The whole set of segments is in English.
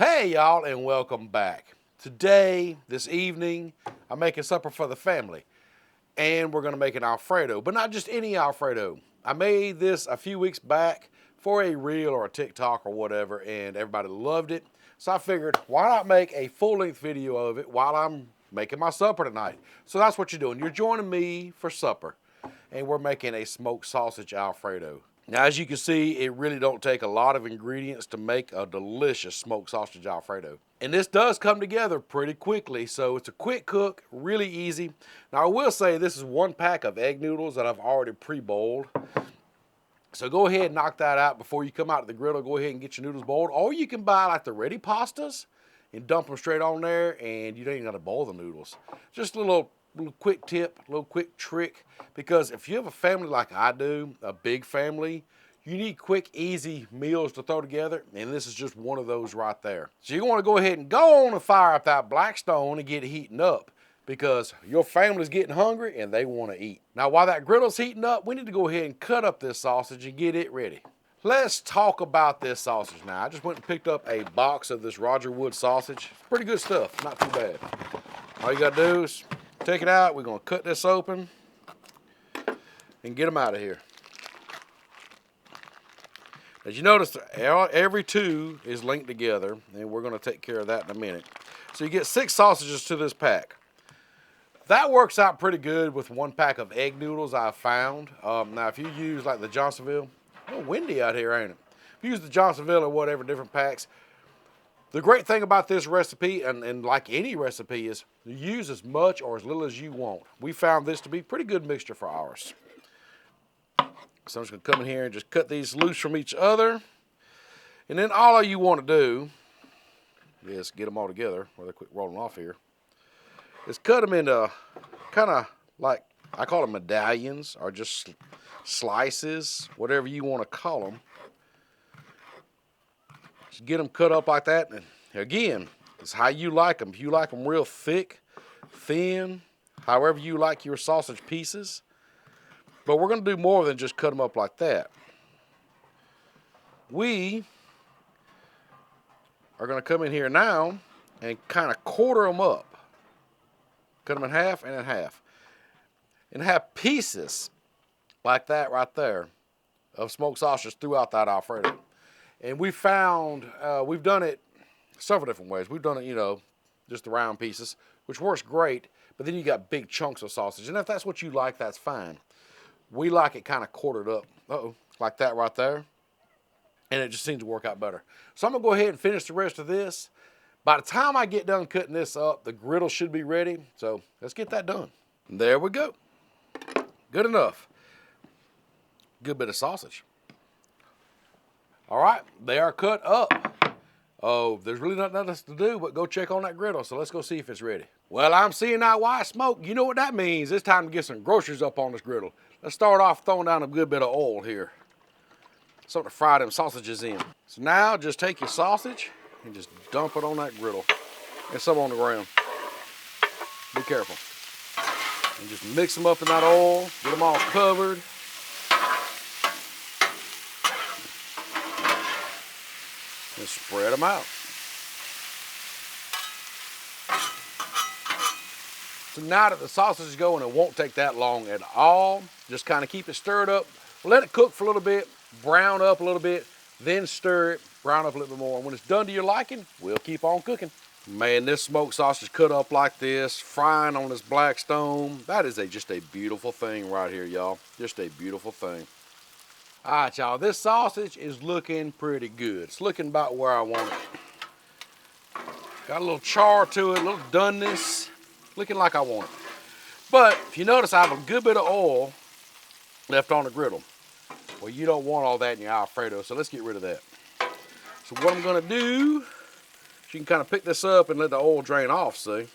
Hey y'all, and welcome back. Today, this evening, I'm making supper for the family. And we're gonna make an Alfredo, but not just any Alfredo. I made this a few weeks back for a reel or a TikTok or whatever, and everybody loved it. So I figured, why not make a full-length video of it while I'm making my supper tonight? So that's what you're doing. You're joining me for supper, and we're making a smoked sausage Alfredo. Now, as you can see, it really don't take a lot of ingredients to make a delicious smoked sausage Alfredo. And this does come together pretty quickly, so it's a quick cook, really easy. Now, I will say this is 1 pack of egg noodles that I've already pre-boiled. So go ahead and knock that out before you come out to the griddle. Go ahead and get your noodles boiled. Or you can buy like the ready pastas and dump them straight on there, and you don't even got to boil the noodles. Just a little quick tip, a little quick trick, because if you have a family like I do, a big family, you need quick, easy meals to throw together, and this is just one of those right there. So you want to go ahead and go on and fire up that Blackstone and get it heating up, because your family's getting hungry and they want to eat. Now, while that griddle's heating up, we need to go ahead and cut up this sausage and get it ready. Let's talk about this sausage now. I just went and picked up a box of this Roger Wood sausage. It's pretty good stuff, not too bad. All you gotta do is take it out. We're gonna cut this open and get them out of here. As you notice, every two is linked together, and we're gonna take care of that in a minute. So you get 6 sausages to this pack. That works out pretty good with 1 pack of egg noodles I've found. Now, if you use like the Johnsonville, a little windy out here, ain't it? If you use the Johnsonville or whatever, different packs, the great thing about this recipe, and like any recipe, is you use as much or as little as you want. We found this to be a pretty good mixture for ours. So I'm just gonna come in here and just cut these loose from each other. And then all you want to do is get them all together, where they quit rolling off here, is cut them into kind of like, I call them medallions, or just slices, whatever you want to call them. Just get them cut up like that, and again, it's how you like them. If you like them real thick, thin, however you like your sausage pieces. But we're going to do more than just cut them up like that. We are going to come in here now and kind of quarter them up. Cut them in half and in half. And have pieces like that right there of smoked sausage throughout that Alfredo. And we found, we've done it several different ways. We've done it, just the round pieces, which works great, but then you got big chunks of sausage. And if that's what you like, that's fine. We like it kind of quartered up, like that right there. And it just seems to work out better. So I'm gonna go ahead and finish the rest of this. By the time I get done cutting this up, the griddle should be ready. So let's get that done. There we go. Good enough. Good bit of sausage. All right, they are cut up. Oh, there's really nothing else to do but go check on that griddle. So let's go see if it's ready. Well, I'm seeing that white smoke. You know what that means. It's time to get some groceries up on this griddle. Let's start off throwing down a good bit of oil here. Something to fry them sausages in. So now just take your sausage and just dump it on that griddle. And some on the ground. Be careful. And just mix them up in that oil. Get them all covered. And spread them out. So now that the sausage is going, it won't take that long at all. Just kind of keep it stirred up. Let it cook for a little bit, brown up a little bit, then stir it, brown up a little bit more. And when it's done to your liking, we'll keep on cooking. Man, this smoked sausage cut up like this, frying on this Blackstone, that is just a beautiful thing right here, y'all. Just a beautiful thing. All right, y'all, this sausage is looking pretty good. It's looking about where I want it. Got a little char to it, a little doneness, looking like I want it. But if you notice, I have a good bit of oil left on the griddle. Well, you don't want all that in your Alfredo, so let's get rid of that. So what I'm gonna do, you can kind of pick this up and let the oil drain off, see?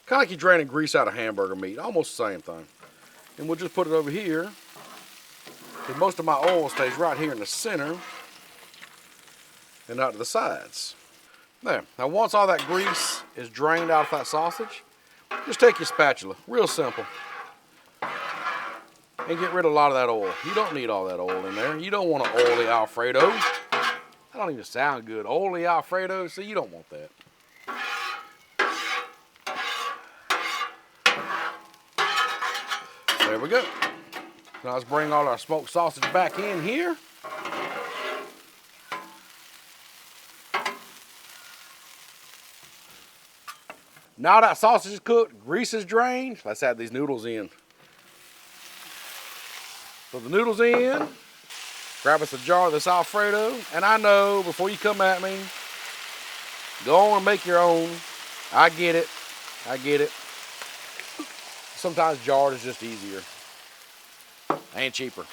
Kind of like you're draining grease out of hamburger meat, almost the same thing. And we'll just put it over here, because most of my oil stays right here in the center and not to the sides. There. Now once all that grease is drained out of that sausage, just take your spatula, real simple, and get rid of a lot of that oil. You don't need all that oil in there. You don't want to oil the Alfredo. That don't even sound good. Oily Alfredo, see, you don't want that. There we go. Now let's bring all our smoked sausage back in here. Now that sausage is cooked, grease is drained, let's add these noodles in. Put the noodles in, grab us a jar of this Alfredo, and I know before you come at me, go on and make your own. I get it, I get it. Sometimes jarred is just easier and cheaper.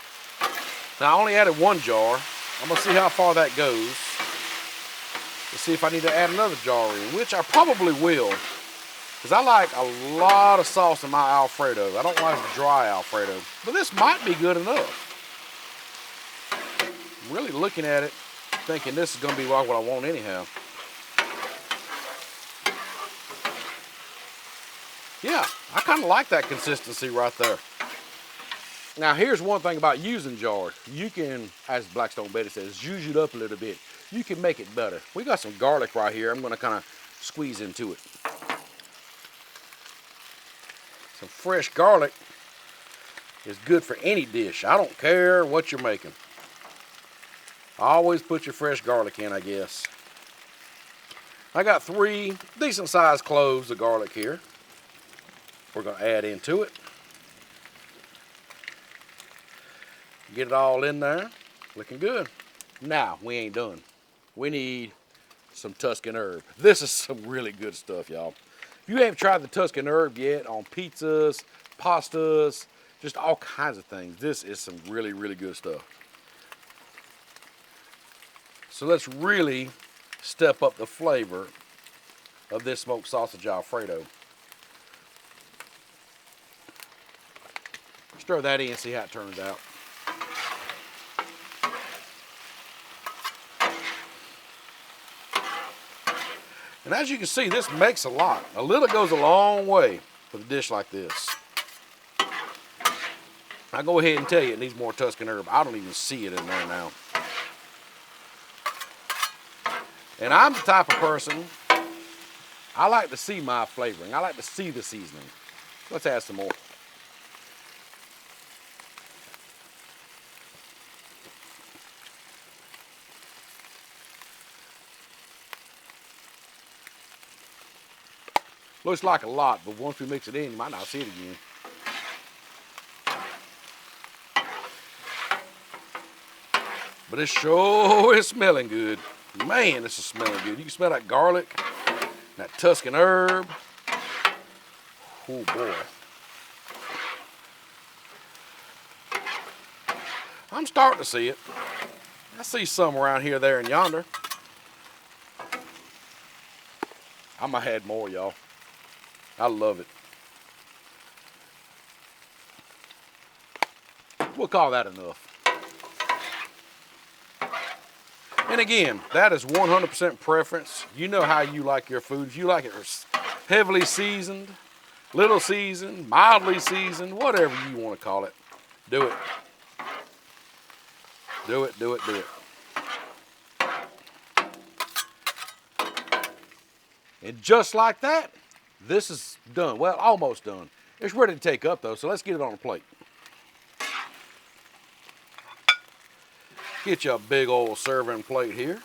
Now I only added one jar. I'm gonna see how far that goes. Let's see if I need to add another jar in, which I probably will. Because I like a lot of sauce in my Alfredo. I don't like dry Alfredo. But this might be good enough. I'm really looking at it, thinking this is going to be what I want anyhow. Yeah, I kind of like that consistency right there. Now here's one thing about using jars. You can, as Blackstone Betty says, zhuzh it up a little bit. You can make it better. We got some garlic right here. I'm going to kind of squeeze into it. Some fresh garlic is good for any dish. I don't care what you're making. Always put your fresh garlic in, I guess. I got 3 decent sized cloves of garlic here. We're going to add into it. Get it all in there. Looking good. Now, we ain't done. We need some Tuscan herb. This is some really good stuff, y'all. If you haven't tried the Tuscan herb yet on pizzas, pastas, just all kinds of things, this is some really, really good stuff. So let's really step up the flavor of this smoked sausage Alfredo. Stir that in and see how it turns out. And as you can see, this makes a lot. A little goes a long way with a dish like this. I'll go ahead and tell you it needs more Tuscan herb. I don't even see it in there now. And I'm the type of person, I like to see my flavoring. I like to see the seasoning. Let's add some more. Looks like a lot, but once we mix it in, you might not see it again. But it sure is smelling good. Man, this is smelling good. You can smell that garlic, that Tuscan herb. Oh boy. I'm starting to see it. I see some around here, there, and yonder. I'm gonna add more, y'all. I love it. We'll call that enough. And again, that is 100% preference. You know how you like your food. If you like it heavily seasoned, little seasoned, mildly seasoned, whatever you want to call it, do it. Do it, do it, do it. And just like that, this is done. Well, almost done. It's ready to take up though, so let's get it on a plate. Get you a big old serving plate here.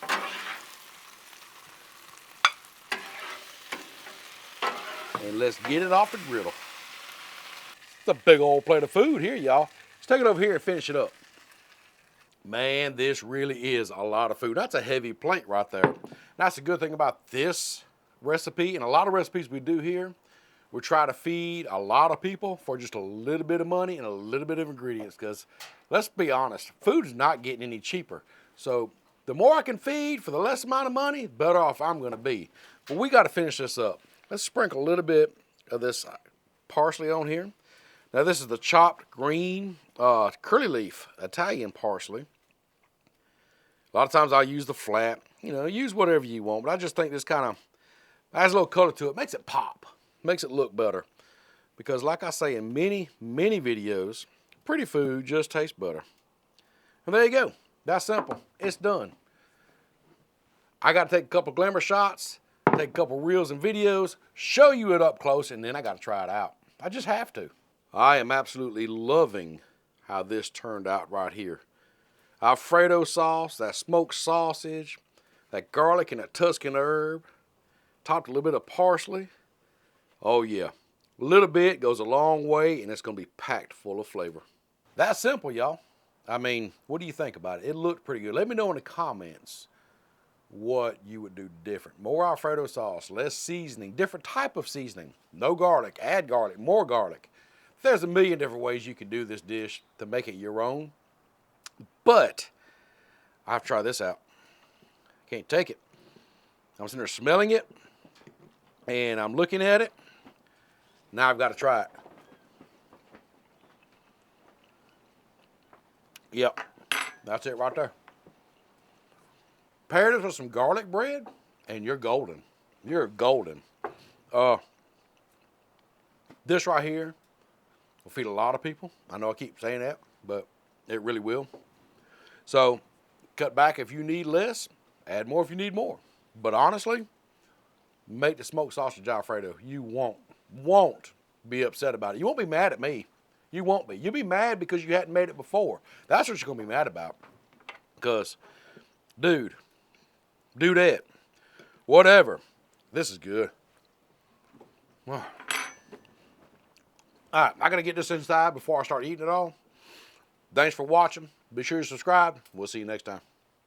And let's get it off the griddle. It's a big old plate of food here, y'all. Let's take it over here and finish it up. Man, this really is a lot of food. That's a heavy plate right there. That's the good thing about this recipe and a lot of recipes we do here. We try to feed a lot of people for just a little bit of money and a little bit of ingredients, because let's be honest, food's not getting any cheaper. So the more I can feed for the less amount of money, the better off I'm gonna be. But we gotta finish this up. Let's sprinkle a little bit of this parsley on here. Now this is the chopped green curly leaf Italian parsley. A lot of times I'll use the flat, use whatever you want, but I just think this kind of adds a little color to it, makes it pop. Makes it look better. Because like I say in many, many videos, pretty food just tastes better. And there you go. That's simple. It's done. I got to take a couple glamour shots, take a couple reels and videos, show you it up close, and then I got to try it out. I just have to. I am absolutely loving how this turned out right here. Alfredo sauce, that smoked sausage, that garlic and that Tuscan herb, topped a little bit of parsley. Oh yeah, a little bit goes a long way, and it's gonna be packed full of flavor. That's simple, y'all. I mean, what do you think about it? It looked pretty good. Let me know in the comments what you would do different. More Alfredo sauce, less seasoning, different type of seasoning. No garlic, add garlic, more garlic. There's a million different ways you can do this dish to make it your own. But I've tried this out. Can't take it. I'm sitting there smelling it, and I'm looking at it. Now I've got to try it. Yep, that's it right there. Pair this with some garlic bread, and you're golden. You're golden. This right here will feed a lot of people. I know I keep saying that, but it really will. So cut back if you need less, add more if you need more. But honestly, make the smoked sausage Alfredo. You won't be upset about it. You won't be mad at me. You won't be. You'll be mad because you hadn't made it before. That's what you're going to be mad about. Because, dude, dudette, whatever, this is good. All right, I got to get this inside before I start eating it all. Thanks for watching. Be sure to subscribe. We'll see you next time.